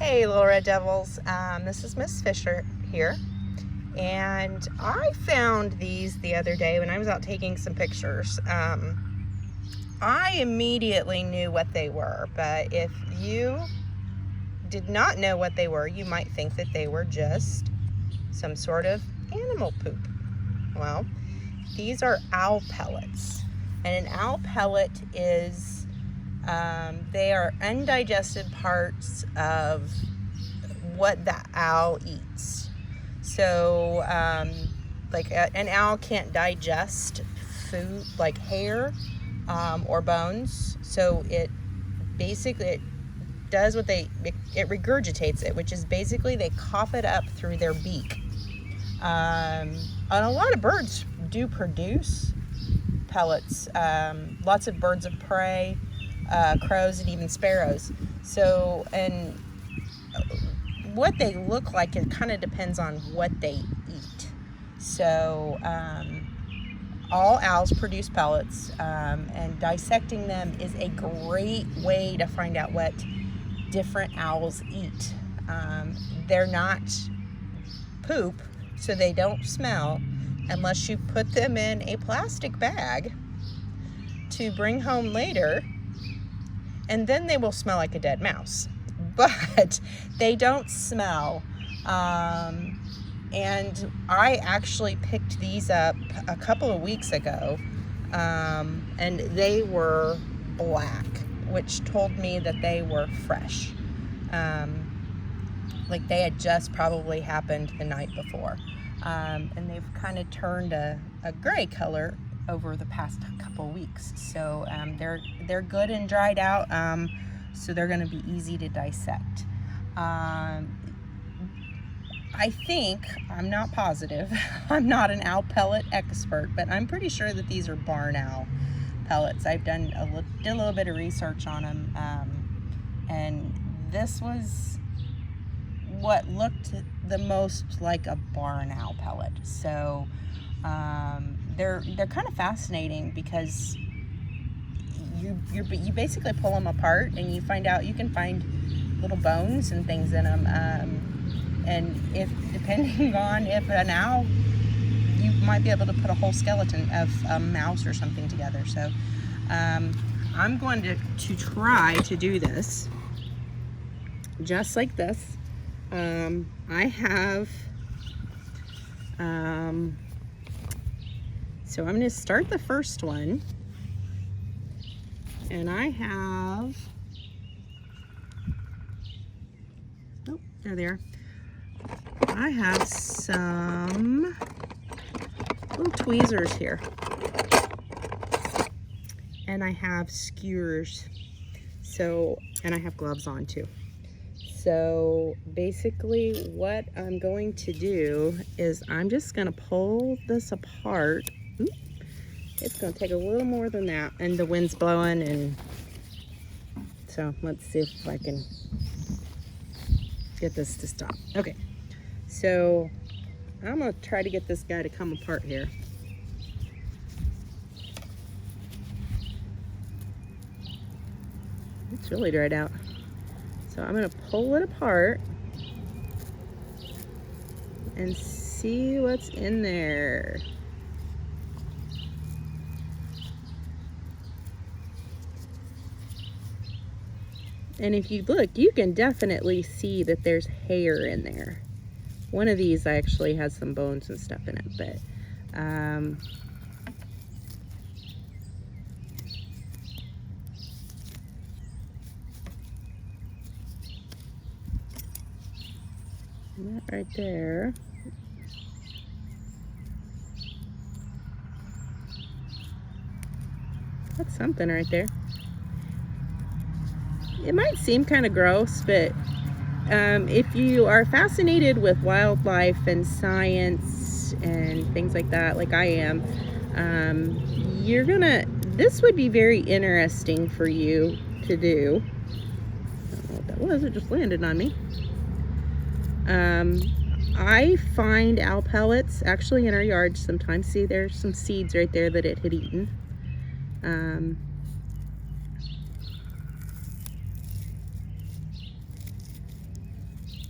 Hey little red devils, this is Miss Fisher here, and I found these the other day when I was out taking some pictures. I immediately knew what they were, but if you did not know what they were, you might think that they were just some sort of animal poop. Well, these are owl pellets, and an owl pellet is they are undigested parts of what the owl eats. So, like an owl can't digest food like hair or bones. So it basically does what it regurgitates it, which is basically they cough it up through their beak. And a lot of birds do produce pellets. Lots of birds of prey, crows, and even sparrows. So, and what they look like, it kind of depends on what they eat. So, all owls produce pellets, and dissecting them is a great way to find out what different owls eat. They're not poop, so they don't smell unless you put them in a plastic bag to bring home later, and then they will smell like a dead mouse. But they don't smell. And I actually picked these up a couple of weeks ago, and they were black, which told me that they were fresh. Like they had just probably happened the night before. And they've kind of turned a gray color over the past couple weeks. So they're good and dried out. So they're going to be easy to dissect. I think, I'm not positive, I'm not an owl pellet expert, but I'm pretty sure that these are barn owl pellets. I've did a little bit of research on them, and this was what looked the most like a barn owl pellet. So they're kind of fascinating because you basically pull them apart and you can find little bones and things in them, and depending on if an owl, you might be able to put a whole skeleton of a mouse or something together. So I'm going to try to do this just like this. I have so I'm going to start the first one. And I have, oh, there they are. I have some little tweezers here. And I have skewers. So, and I have gloves on too. So basically what I'm going to do is I'm just going to pull this apart. Oops. It's going to take a little more than that, and the wind's blowing, and so let's see if I can get this to stop. Okay, so I'm going to try to get this guy to come apart here. It's really dried out. So I'm going to pull it apart and see what's in there. And if you look, you can definitely see that there's hair in there. One of these actually has some bones and stuff in it, but that right there. That's something right there. It might seem kind of gross, but if you are fascinated with wildlife and science and things like that, like I am, this would be very interesting for you to do. I don't know what that was, it just landed on me. I find owl pellets actually in our yard sometimes. See, there's some seeds right there that it had eaten.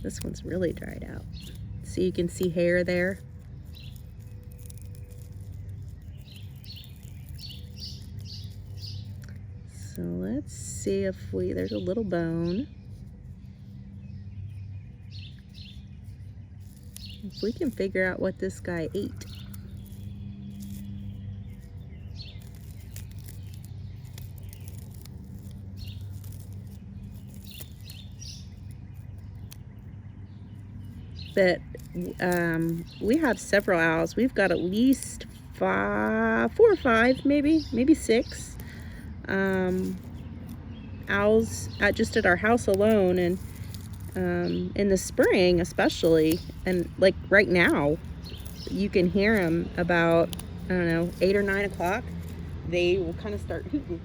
This one's really dried out. So you can see hair there. So let's see if there's a little bone. If we can figure out what this guy ate. But we have several owls. We've got at least 4 or 5, maybe 6 owls just at our house alone. And in the spring especially, and like right now, you can hear them about, I don't know, 8 or 9 o'clock. They will kind of start hooting,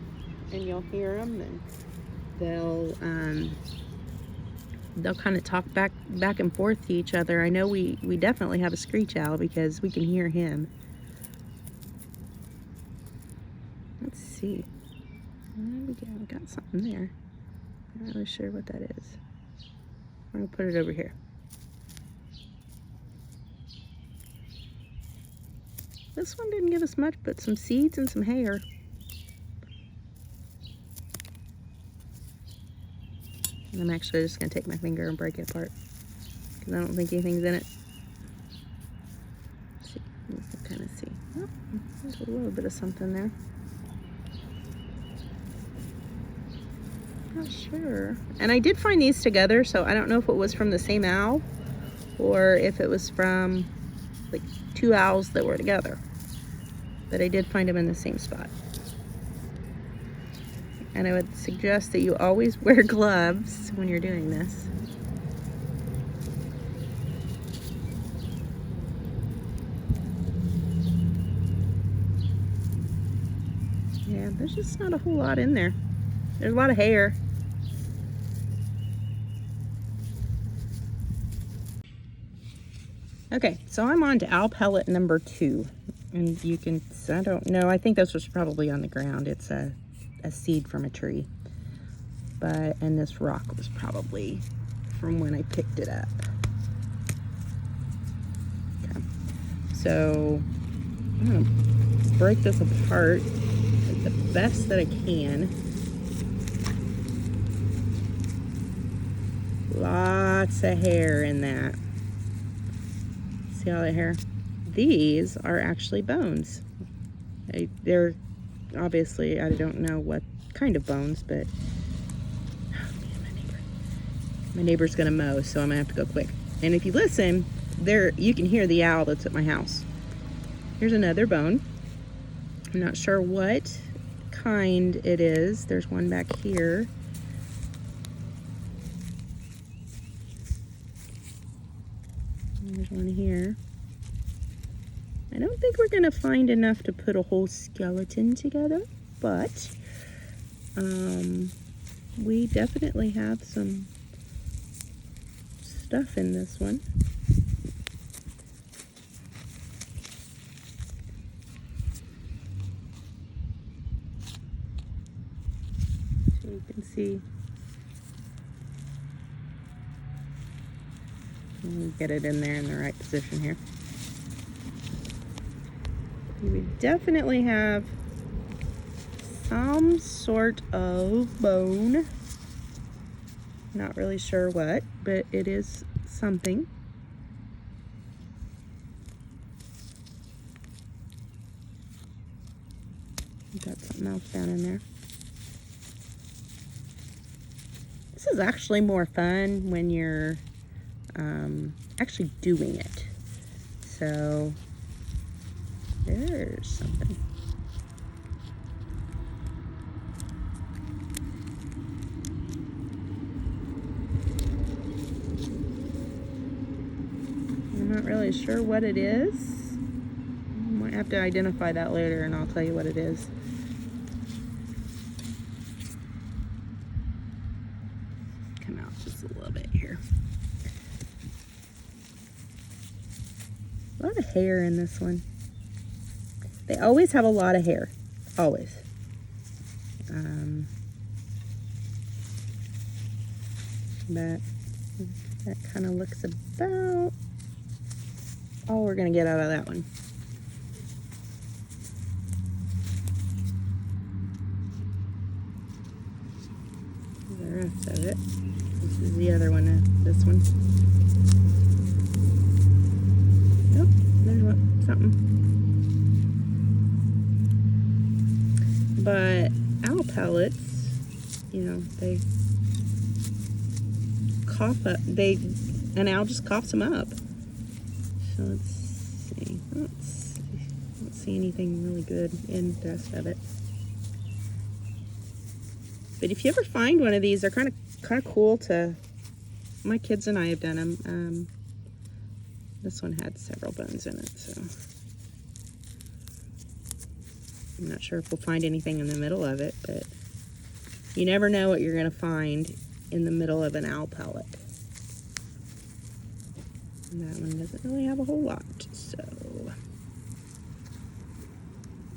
and you'll hear them, and they'll kind of talk back and forth to each other. I know we definitely have a screech owl because we can hear him. Let's see. There we go. We got something there. I'm not really sure what that is. I'm gonna put it over here. This one didn't give us much, but some seeds and some hair. I'm actually just gonna take my finger and break it apart because I don't think anything's in it. Let's see, you can kind of see. Oh, there's a little bit of something there. Not sure. And I did find these together, so I don't know if it was from the same owl or if it was from like 2 owls that were together. But I did find them in the same spot. And I would suggest that you always wear gloves when you're doing this. Yeah, there's just not a whole lot in there. There's a lot of hair. Okay, so I'm on to owl pellet number 2. And you can, I don't know, I think this was probably on the ground. It's a seed from a tree. And this rock was probably from when I picked it up. Okay, so I'm gonna break this apart the best that I can. Lots of hair in that. See all that hair? These are actually bones. They're obviously, I don't know what kind of bones, but oh man, my neighbor's gonna mow, so I'm gonna have to go quick. And if you listen, there you can hear the owl that's at my house. Here's another bone. I'm not sure what kind it is. There's one back here. There's one here. I don't think we're gonna find enough to put a whole skeleton together, but we definitely have some stuff in this one. So you can see. Let me get it in there in the right position here. We definitely have some sort of bone. Not really sure what, but it is something. Got something else down in there. This is actually more fun when you're actually doing it. So there's something. I'm not really sure what it is. Might have to identify that later and I'll tell you what it is. Come out just a little bit here. A lot of hair in this one. They always have a lot of hair, always. But That kind of looks about all we're going to get out of that one. The rest of it. This is the other one, this one. Nope, there's something. But owl pellets, you know, they cough up, an owl just coughs them up. So let's see. I don't see anything really good in the rest of it. But if you ever find one of these, they're kind of cool to. My kids and I have done them. This one had several bones in it, so I'm not sure if we'll find anything in the middle of it, but you never know what you're going to find in the middle of an owl pellet. And that one doesn't really have a whole lot, so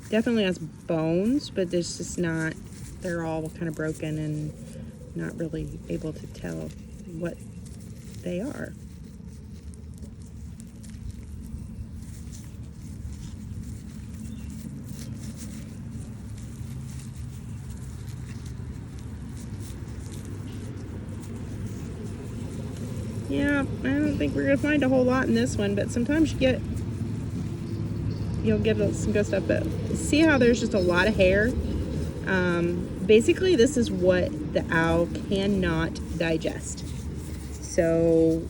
definitely has bones, but there's just not, they're all kind of broken and not really able to tell what they are. Yeah, I don't think we're gonna find a whole lot in this one, but sometimes you'll get some good stuff. But see how there's just a lot of hair? Basically, this is what the owl cannot digest. So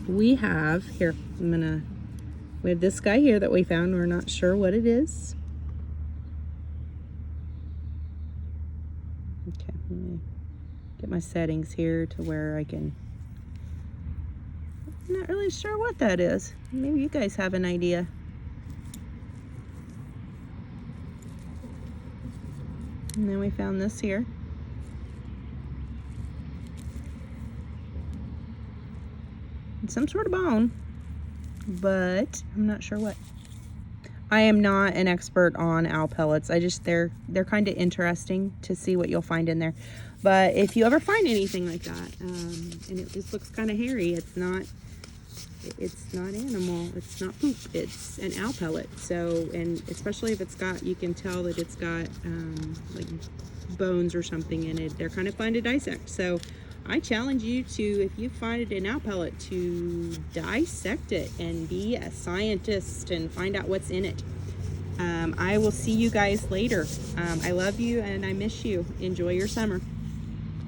we have here. We have this guy here that we found. We're not sure what it is. Okay, let me get my settings here to where I can. I'm not really sure what that is. Maybe you guys have an idea. And then we found this here. It's some sort of bone, but I'm not sure what. I am not an expert on owl pellets. They're kind of interesting to see what you'll find in there. But if you ever find anything like that, and it just looks kind of hairy, it's not animal, it's not poop, it's an owl pellet. So, and especially if it's got, you can tell that it's got like bones or something in it. They're kind of fun to dissect. So I challenge you to, if you find an owl pellet, to dissect it and be a scientist and find out what's in it. I will see you guys later. I love you and I miss you. Enjoy your summer.